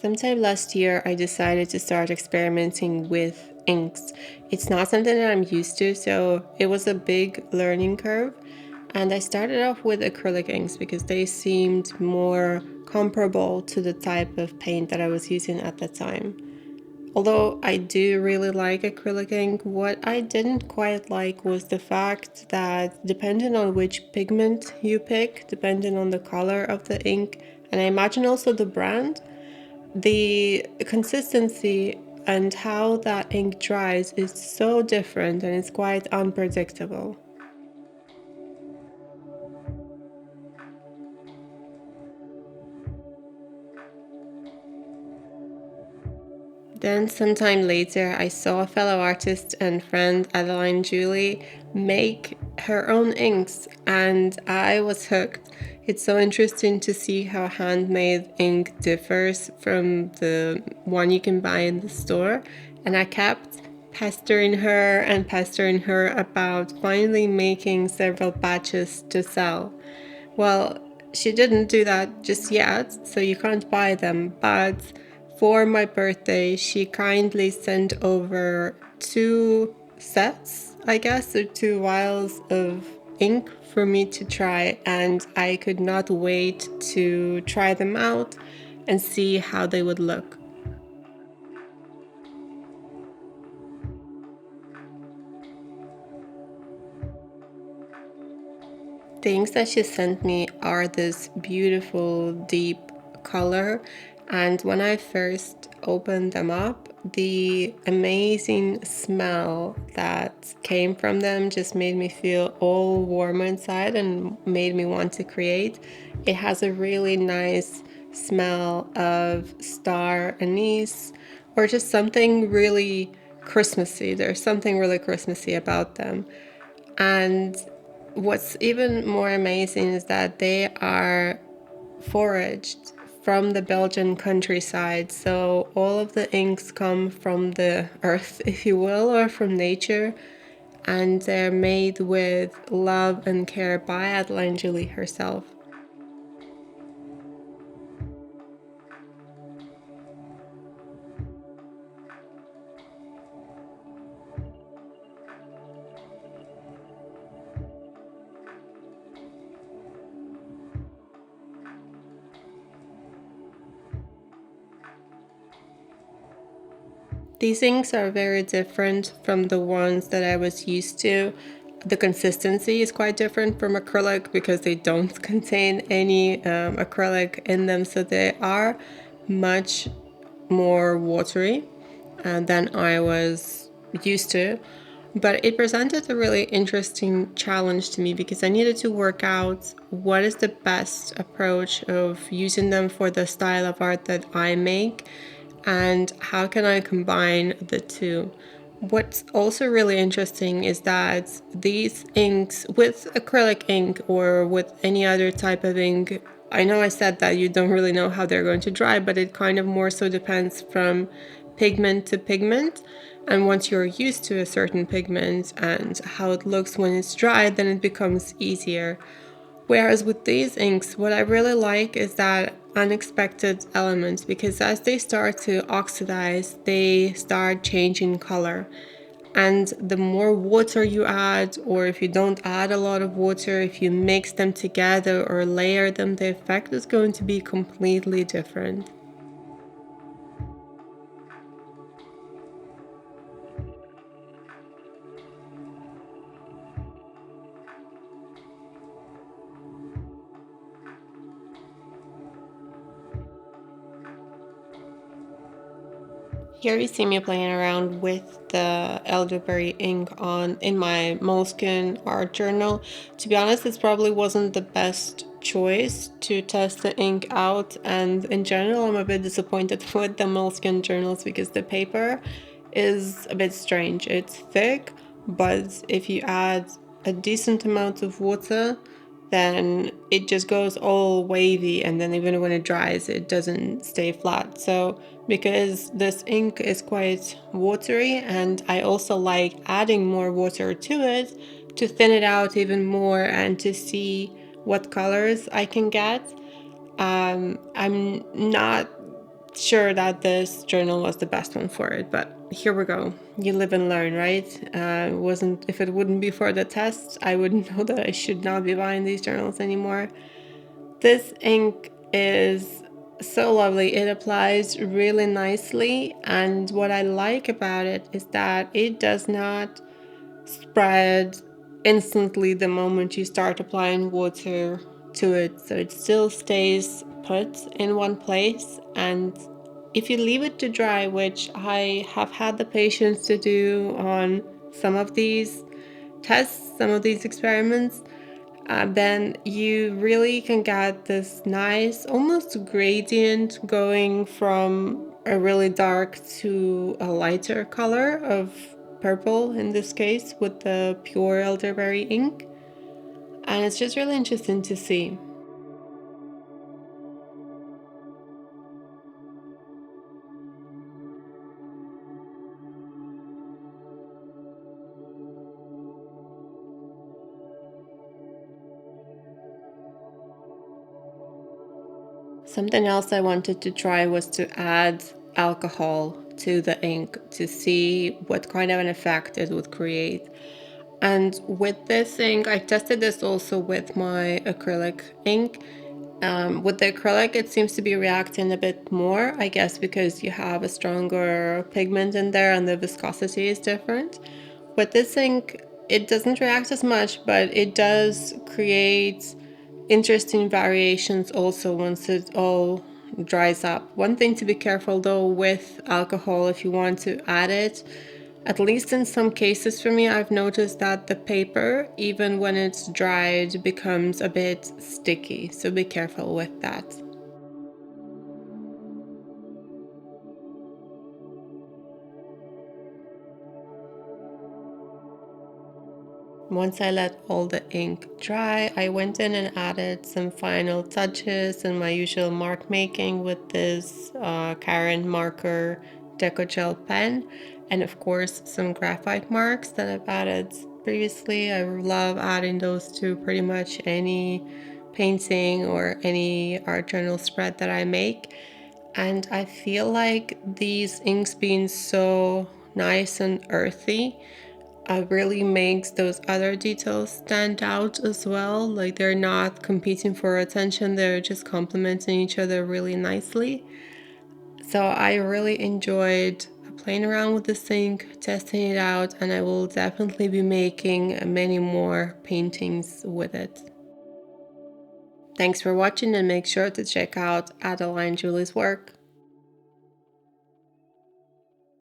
Sometime last year, I decided to start experimenting with inks. It's not something that I'm used to, so it was a big learning curve. And I started off with acrylic inks because they seemed more comparable to the type of paint that I was using at the time. Although I do really like acrylic ink, what I didn't quite like was the fact that depending on which pigment you pick, depending on the color of the ink, and I imagine also the brand, the consistency and how that ink dries is so different and it's quite unpredictable. Then, sometime later, I saw a fellow artist and friend, Adeline-Julie, make her own inks, and I was hooked. It's so interesting to see how handmade ink differs from the one you can buy in the store, and I kept pestering her about finally making several batches to sell. Well, she didn't do that just yet, so you can't buy them, but for my birthday, she kindly sent over two sets, I guess, or two vials of ink for me to try, and I could not wait to try them out and see how they would look. Things that she sent me are this beautiful deep color, and when I first opened them up, the amazing smell that came from them just made me feel all warm inside and made me want to create. It has a really nice smell of star anise or just something really Christmassy. There's something really Christmassy about them. And what's even more amazing is that they are foraged from the Belgian countryside. So all of the inks come from the earth, if you will, or from nature. And they're made with love and care by Adeline-Julie herself. These inks are very different from the ones that I was used to. The consistency is quite different from acrylic because they don't contain any acrylic in them, so they are much more watery than I was used to. But it presented a really interesting challenge to me because I needed to work out what is the best approach of using them for the style of art that I make and how can I combine the two. What's also really interesting is that these inks, with acrylic ink or with any other type of ink, I know I said that you don't really know how they're going to dry, but it kind of more so depends from pigment to pigment. And once you're used to a certain pigment and how it looks when it's dry, then it becomes easier. Whereas with these inks, what I really like is that unexpected element because as they start to oxidize, they start changing color. And the more water you add, or if you don't add a lot of water, if you mix them together or layer them, the effect is going to be completely different. Here you see me playing around with the elderberry ink on in my moleskin art journal. To be honest, this probably wasn't the best choice to test the ink out, and in general I'm a bit disappointed with the moleskin journals because the paper is a bit strange. It's thick, but if you add a decent amount of water, then it just goes all wavy, and then even when it dries it doesn't stay flat. So because this ink is quite watery and I also like adding more water to it to thin it out even more and to see what colors I can get, I'm not sure that this journal was the best one for it, but here we go. You live and learn, right? Wasn't If it wouldn't be for the test, I wouldn't know that I should not be buying these journals anymore. This ink is so lovely. It applies really nicely, and what I like about it is that it does not spread instantly the moment you start applying water to it. So it still stays put in one place. And if you leave it to dry, which I have had the patience to do on some of these tests, some of these experiments, then you really can get this nice, almost gradient going from a really dark to a lighter color of purple in this case with the pure elderberry ink. And it's just really interesting to see. Something else I wanted to try was to add alcohol to the ink to see what kind of an effect it would create. And with this ink, I tested this also with my acrylic ink. With the acrylic, it seems to be reacting a bit more, I guess, because you have a stronger pigment in there and the viscosity is different. With this ink, it doesn't react as much, but it does create interesting variations also once it all dries up. One thing to be careful though with alcohol, if you want to add it, at least in some cases for me, I've noticed that the paper, even when it's dried, becomes a bit sticky. So be careful with that. Once I let all the ink dry, I went in and added some final touches and my usual mark making with this Karen marker deco gel pen, and of course some graphite marks that I've added previously. I love adding those to pretty much any painting or any art journal spread that I make. And I feel like these inks being so nice and earthy really makes those other details stand out as well. Like they're not competing for attention, they're just complementing each other really nicely. So I really enjoyed playing around with this ink, testing it out, and I will definitely be making many more paintings with it. Thanks for watching, and make sure to check out Adeline Julie's work.